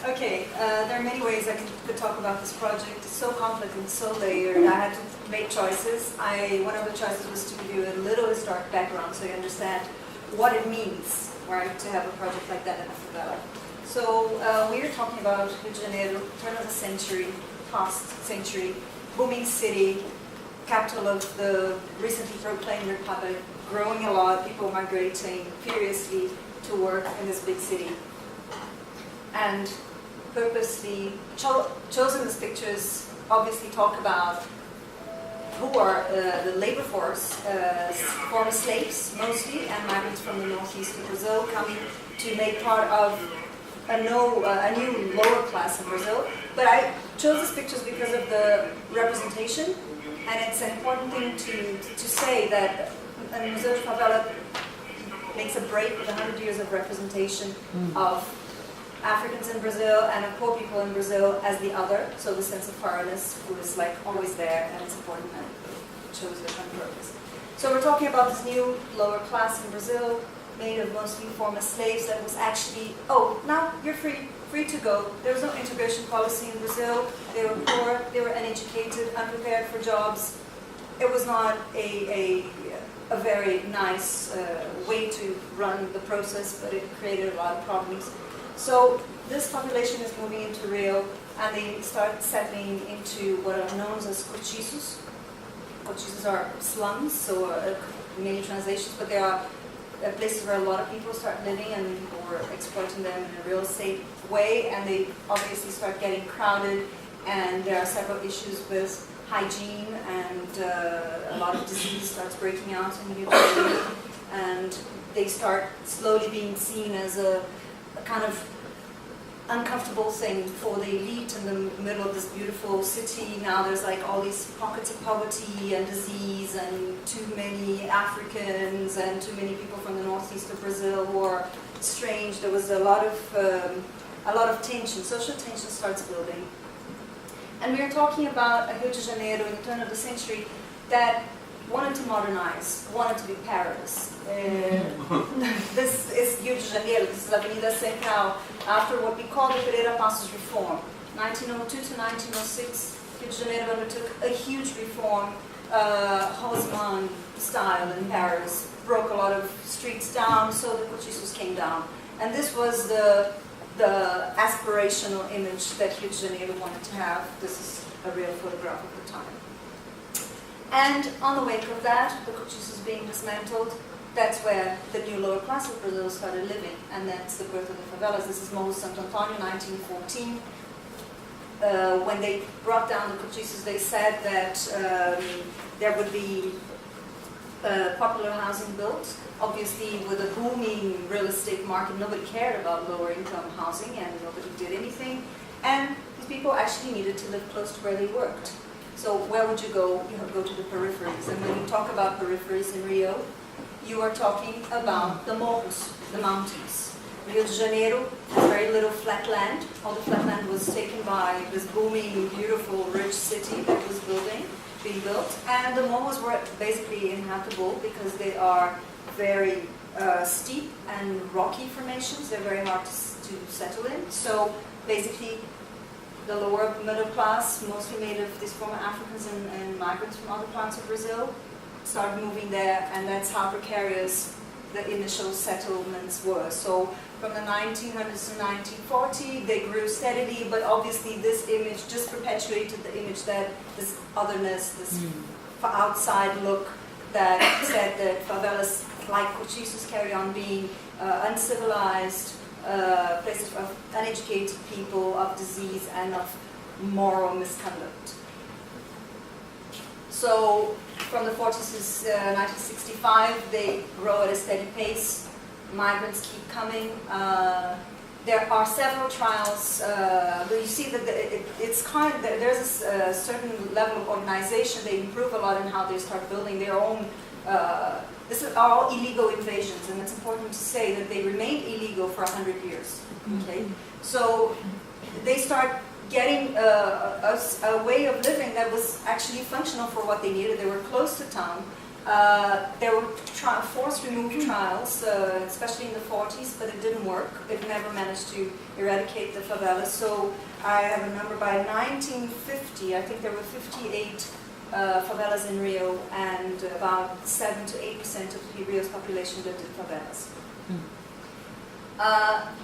Okay, there are many ways I could talk about this project. It's so complex and so layered. I had to make choices. One of the choices was to give you a little historic background so you understand what it means, right, to have a project like that in a favela. So we are talking about Rio de Janeiro, turn of the century, past century, booming city, capital of the recently proclaimed republic, growing a lot, people migrating furiously to work in this big city. And purposely chosen these pictures obviously talk about who are the labor force, former slaves mostly, and migrants from the northeast of Brazil coming to make part of a new lower class in Brazil. But I chose these pictures because of the representation, and it's an important thing to say that Museu de Favela makes a break with 100 years of representation of Africans in Brazil and of poor people in Brazil as the other, so the sense of foreignness who is like always there, and it's important and it shows it on purpose. So we're talking about this new lower class in Brazil, made of mostly former slaves, that was actually, oh, now you're free to go. There was no integration policy in Brazil. They were poor, they were uneducated, unprepared for jobs. It was not a very nice way to run the process, but it created a lot of problems. So this population is moving into Rio, and they start settling into what are known as cortiços. Cortiços are slums, so many translations, but they are places where a lot of people start living, and people were exploiting them in a real estate way, and they obviously start getting crowded, and there are several issues with hygiene, and a lot of disease starts breaking out in Rio de Janeiro, and they start slowly being seen as a kind of uncomfortable thing for the elite in the middle of this beautiful city. Now there's like all these pockets of poverty and disease, and too many Africans and too many people from the northeast of Brazil who are strange. There was a lot of tension, social tension starts building. And we're talking about a Rio de Janeiro in the turn of the century that wanted to modernize, wanted to be Paris. This is Rio de Janeiro, this is Avenida Central, after what we call the Pereira Passos reform. 1902 to 1906, Rio de Janeiro undertook a huge reform, Haussmann style in Paris, broke a lot of streets down, so the cortiços came down. And this was the aspirational image that Rio de Janeiro wanted to have. This is a real photograph of the time. And on the wake of that, the cortiços being dismantled, that's where the new lower class of Brazil started living, and that's the birth of the favelas. This is Morro Santo Antônio, 1914. When they brought down the cortiços, they said that there would be popular housing built. Obviously, with a booming real estate market, nobody cared about lower income housing, and nobody did anything. And these people actually needed to live close to where they worked. So where would you go? You would go to the peripheries. And when you talk about peripheries in Rio, you are talking about the morros, the mountains. Rio de Janeiro has very little flat land. All the flat land was taken by this booming, beautiful, rich city that was being built. And the morros were basically inhabitable because they are very steep and rocky formations. They're very hard to settle in. So basically, the lower middle class, mostly made of these former Africans and migrants from other parts of Brazil, started moving there, and that's how precarious the initial settlements were. So from the 1900s to 1940, they grew steadily, but obviously this image just perpetuated the image that this otherness, this outside look that said that favelas like cortiços carry on being uncivilized, places of uneducated people, of disease, and of moral misconduct. So from the 40s to 1965, they grow at a steady pace. Migrants keep coming. There are several trials, but you see that there's a certain level of organization. They improve a lot in how they start building their own. This are all illegal invasions, and it's important to say that they remained illegal for 100 years. Okay, so they start getting a way of living that was actually functional for what they needed. They were close to town. There were forced remove trials, especially in the 40s, but it didn't work. It never managed to eradicate the favelas. So I have a number by 1950, I think there were 58 favelas in Rio, and about 7 to 8% of Rio's population lived in favelas.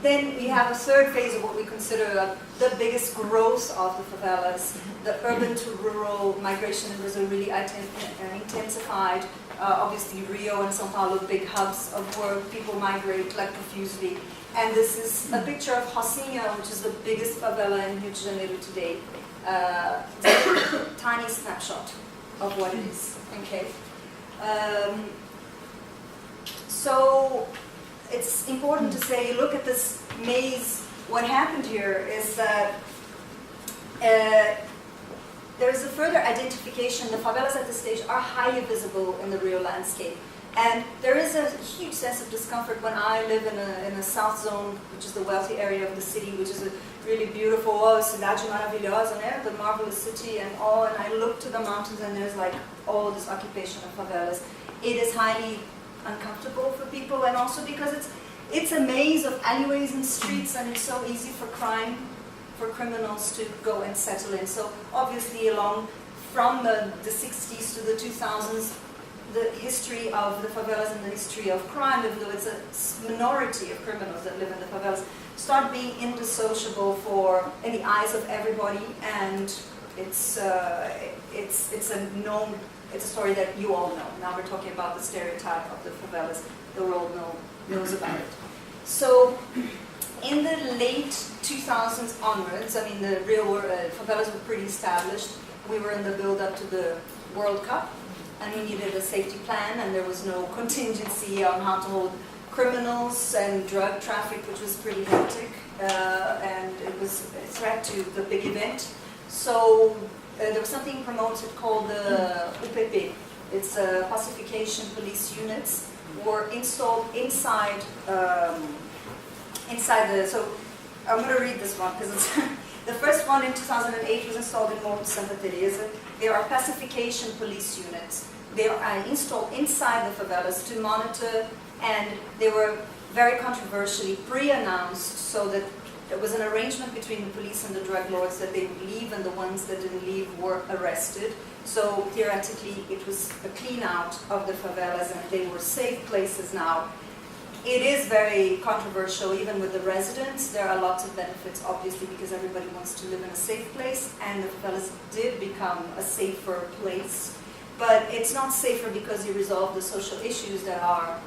Then we have a third phase of what we consider the biggest growth of the favelas. The urban to rural migration in Brazil really intensified. Obviously Rio and São Paulo, big hubs of work, people migrate like profusely. And this is a picture of Rocinha, which is the biggest favela in Rio de Janeiro today. It's a tiny snapshot of what it is. Okay. So it's important to say, look at this maze. What happened here is that there is a further identification. The favelas at this stage are highly visible in the Rio landscape. And there is a huge sense of discomfort when I live in a south zone, which is the wealthy area of the city, which is a really beautiful, cidade maravilhosa, né? The marvelous city and all. And I look to the mountains and there's like all this occupation of favelas. It is highly uncomfortable for people, and also because it's a maze of alleyways and streets, and it's so easy for criminals to go and settle in. So obviously along from the 60s to the 2000s, the history of the favelas and the history of crime, even though it's a minority of criminals that live in the favelas, start being indissociable in the eyes of everybody, and it's a story that you all know. Now we're talking about the stereotype of the favelas. The world knows about it. So in the late 2000s onwards, I mean, the real favelas were pretty established. We were in the build-up to the World Cup, and we needed a safety plan, and there was no contingency on how to hold criminals and drug traffic, which was pretty hectic, and it was a threat to the big event. So there was something promoted called the UPP. It's pacification police units were installed inside the. So I'm going to read this one because it's the first one in 2008 was installed in Morro de Santa Teresa. There are pacification police units. They are installed inside the favelas to monitor, and they were very controversially pre-announced, so that there was an arrangement between the police and the drug lords that they would leave, and the ones that didn't leave were arrested. So theoretically, it was a clean out of the favelas, and they were safe places now. It is very controversial, even with the residents. There are lots of benefits, obviously, because everybody wants to live in a safe place, and the favelas did become a safer place. But it's not safer because you resolve the social issues that are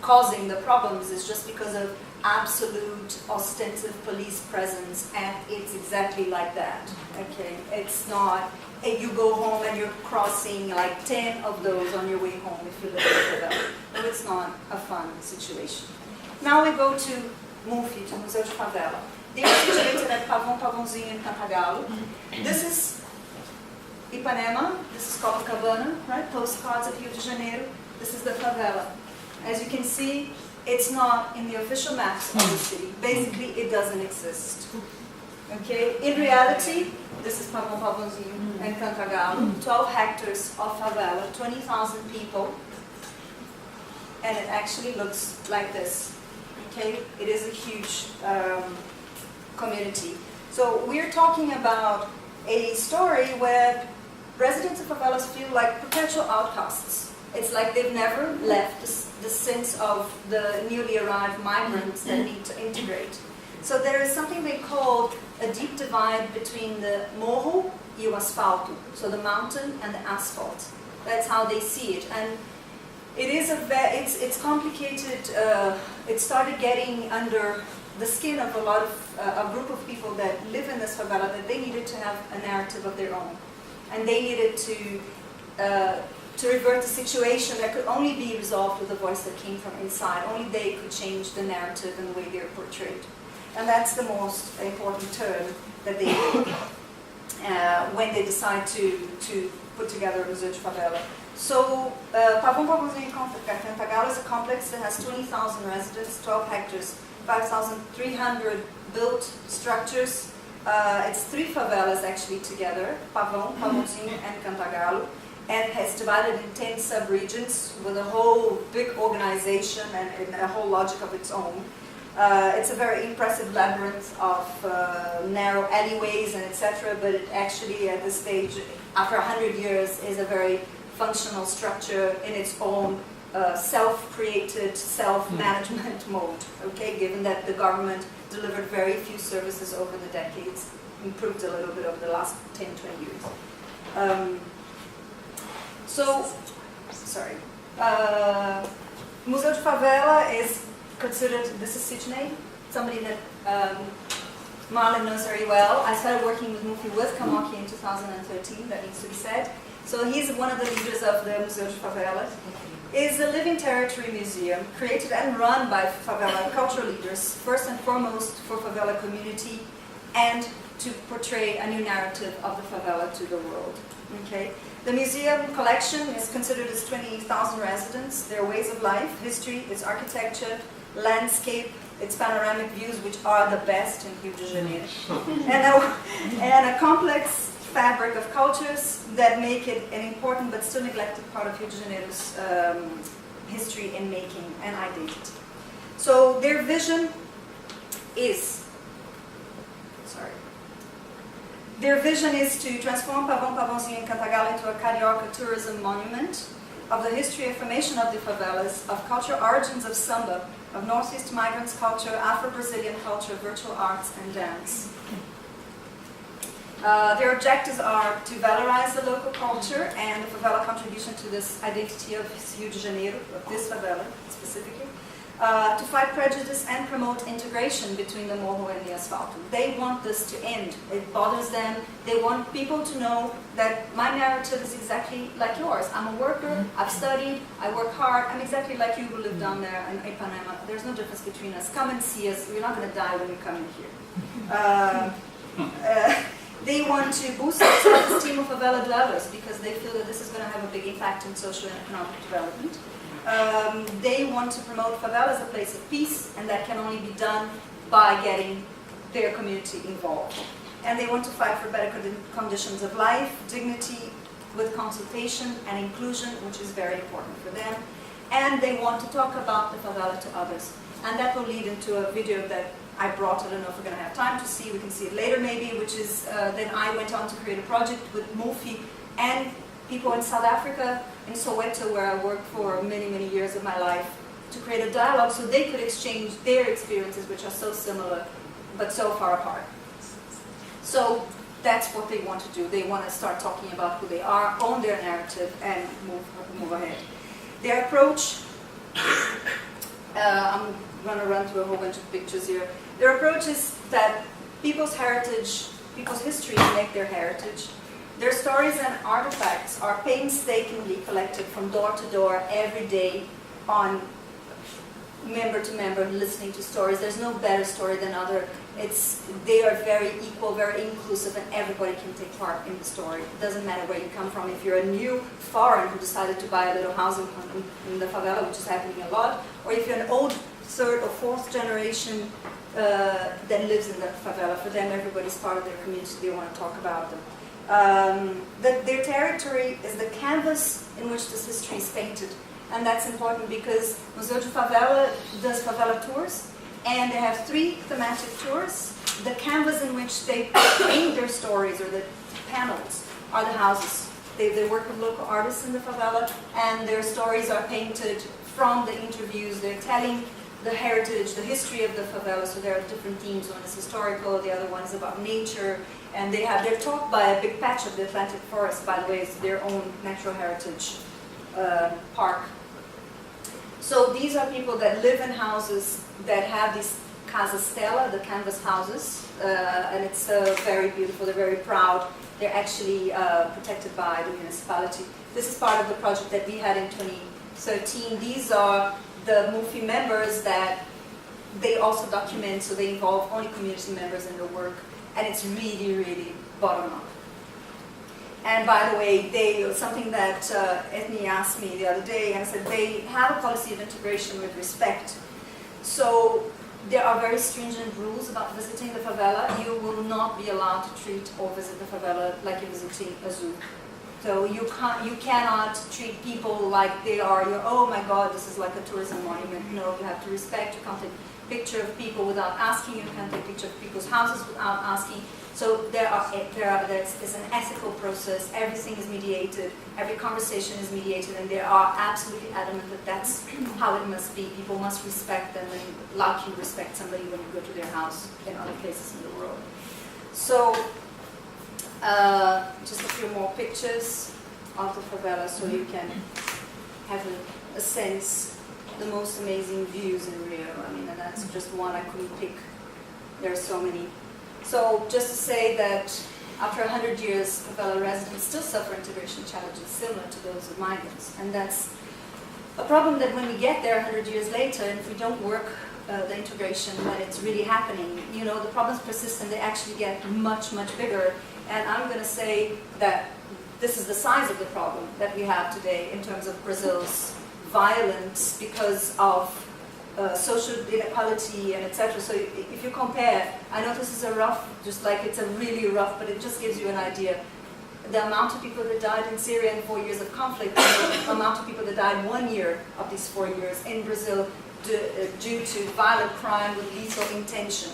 causing the problems. It's just because of absolute ostensive police presence, and it's exactly like that. Okay, it's not. You go home and you're crossing like 10 of those on your way home if you live in Favela. So it's not a fun situation. Now we go to MUF, to Museu de Favela. They are situated at Pavão, Pavãozinho, and Cantagalo. This is Ipanema, this is Copacabana, right? Postcards of Rio de Janeiro. This is the favela. As you can see, it's not in the official maps of the city. Basically, it doesn't exist. Okay? In reality, this is Pavão, Pavãozinho, and Cantagalo. 12 hectares of favela, 20,000 people. And it actually looks like this. Okay? It is a huge community. So we're talking about a story where residents of favelas feel like perpetual outcasts. It's like they've never left the sense of the newly arrived migrants that need to integrate. So there is something they call a deep divide between the morro e o asfalto, so the mountain and the asphalt. That's how they see it. And it is it's complicated. It started getting under the skin of a group of people that live in this favela, that they needed to have a narrative of their own. And they needed to revert the situation that could only be resolved with a voice that came from inside. Only they could change the narrative and the way they're portrayed. And that's the most important turn that they make when they decide to put together a Museu de Favela. So Pavão, Pavãozinho, and Cantagalo is a complex that has 20,000 residents, 12 hectares, 5,300 built structures. It's 3 favelas actually together, Pavão, Pavãozinho, and Cantagalo. and it's divided in 10 sub-regions with a whole big organization and a whole logic of its own. It's a very impressive labyrinth of narrow alleyways and etc., but it actually at this stage, after 100 years, is a very functional structure in its own self-created, self-management mode, okay, given that the government delivered very few services over the decades, improved a little bit over the last 10, 20 years. Museu de Favela is considered, this is Eithne, somebody that Marlen knows very well. I started working with Mouliou with CAMOC in 2013, that needs to be said. So he's one of the leaders of the Museu de Favela. It's a living territory museum created and run by favela cultural leaders, first and foremost for favela community and to portray a new narrative of the favela to the world. Okay? The museum collection is considered as 20,000 residents, their ways of life, history, its architecture, landscape, its panoramic views, which are the best in Rio de Janeiro, and a complex fabric of cultures that make it an important but still neglected part of Rio de Janeiro's history and making and identity. So their vision is, to transform Pavão Pavãozinho in Cantagalo into a Carioca tourism monument of the history and formation of the favelas, of cultural origins of samba, of Northeast migrants culture, Afro-Brazilian culture, virtual arts, and dance. Their objectives are to valorize the local culture and the favela contribution to this identity of Rio de Janeiro, of this favela specifically, to fight prejudice and promote integration between the morro and the asfalto. They want this to end. It bothers them. They want people to know that my narrative is exactly like yours. I'm a worker, I've studied, I work hard, I'm exactly like you who live down there in Ipanema. There's no difference between us. Come and see us. You're not going to die when you come in here. They want to boost the self-esteem of favela dwellers because they feel that this is going to have a big impact in social and economic development. They want to promote favela as a place of peace, and that can only be done by getting their community involved. And they want to fight for better conditions of life, dignity with consultation and inclusion, which is very important for them. And they want to talk about the favela to others. And that will lead into a video that I brought. I don't know if we're going to have time to see. We can see it later maybe, which is then I went on to create a project with Mouliou and people in South Africa, in Soweto, where I worked for many, many years of my life, to create a dialogue so they could exchange their experiences, which are so similar, but so far apart. So that's what they want to do. They want to start talking about who they are, own their narrative, and move ahead. Their approach, I'm going to run through a whole bunch of pictures here. Their approach is that people's heritage, people's history make their heritage. Their stories and artifacts are painstakingly collected from door to door every day on member to member, listening to stories. There's no better story than other. They are very equal, very inclusive, and everybody can take part in the story. It doesn't matter where you come from. If you're a new foreign who decided to buy a little house in the favela, which is happening a lot, or if you're an old third or fourth generation that lives in the favela, for them everybody's part of their community. They want to talk about them. Their territory is the canvas in which this history is painted. And that's important because Museu de Favela does favela tours, and they have 3 thematic tours. The canvas in which they paint their stories, or the panels, are the houses. They work with local artists in the favela, and their stories are painted from the interviews. They're telling the heritage, the history of the favela, so there are different themes. One is historical, the other one is about nature, and they're taught by a big patch of the Atlantic forest, by the way. It's their own natural heritage park. So these are people that live in houses that have these casa stella, the canvas houses, and it's very beautiful. They're very proud. They're actually protected by the municipality. This is part of the project that we had in 2013. These are the Mouliou members that they also document, so they involve only community members in the work, and it's really, really bottom up. And by the way, something that Eithne asked me the other day, and I said they have a policy of integration with respect. So there are very stringent rules about visiting the favela. You will not be allowed to treat or visit the favela like you're visiting a zoo. So you cannot treat people like they are, oh my God, this is like a tourism monument. No, you have to respect. You can't take a picture of people without asking. You can't take a picture of people's houses without asking. So there's an ethical process. Everything is mediated. Every conversation is mediated, and they are absolutely adamant that that's how it must be. People must respect them, and like you respect somebody when you go to their house in other places in the world. So just a few more pictures of the favela, so you can have a sense. The most amazing views in Rio. I mean, and that's just one I couldn't pick. There are so many. So just to say that after 100 years, favela residents still suffer integration challenges similar to those of migrants. And that's a problem that when we get there 100 years later, and if we don't work the integration when it's really happening, the problems persist and they actually get much, much bigger. And I'm going to say that this is the size of the problem that we have today in terms of Brazil's violence because of social inequality and etc. So if you compare, I know this is a rough, just like it's a really rough, but it just gives you an idea. The amount of people that died in Syria in 4 years of conflict, the amount of people that died 1 year of these 4 years in Brazil due to violent crime with lethal intention.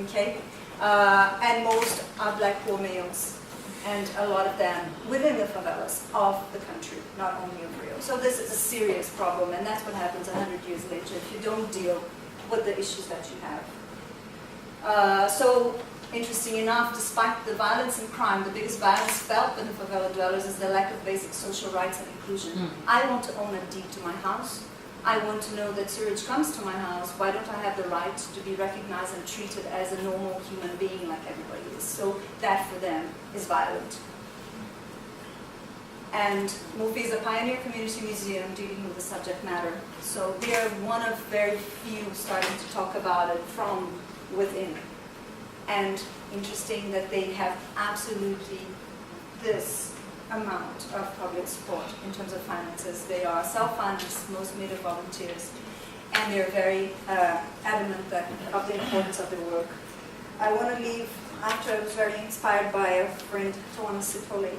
Okay? And most are black poor males, and a lot of them within the favelas of the country, not only of Rio. So this is a serious problem, and that's what happens 100 years later if you don't deal with the issues that you have. So, interesting enough, despite the violence and crime, the biggest violence felt by the favela dwellers is the lack of basic social rights and inclusion. I want to own a deed to my house. I want to know that sewage comes to my house. Why don't I have the right to be recognized and treated as a normal human being like everybody is? So that for them is violent. And Mufi is a pioneer community museum dealing with the subject matter. So they are one of very few starting to talk about it from within. And interesting that they have absolutely this amount of public support in terms of finances. They are self-funded, mostly the volunteers, and they're very adamant of the importance of their work. I want to leave, after I was very inspired by a friend, Thomas Cipolli,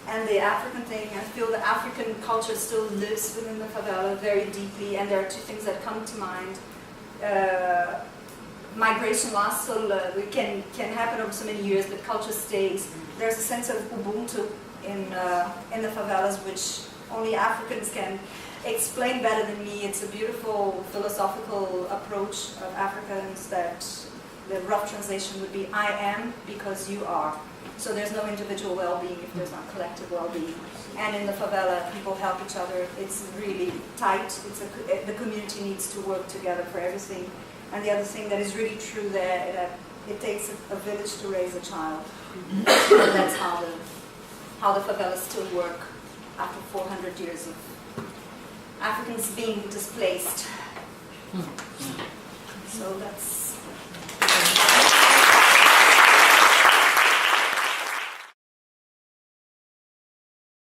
and the African thing. I feel the African culture still lives within the favela very deeply, and there are two things that come to mind. Migration lasts, so it can happen over so many years, but culture stays. There's a sense of Ubuntu in the favelas, which only Africans can explain better than me. It's a beautiful philosophical approach of Africans that the rough translation would be, I am because you are. So there's no individual well-being if there's not collective well-being. And in the favela, people help each other. It's really tight. The community needs to work together for everything. And the other thing that is really true there, that it takes a village to raise a child. And that's how the favelas still work after 400 years of Africans being displaced. So that's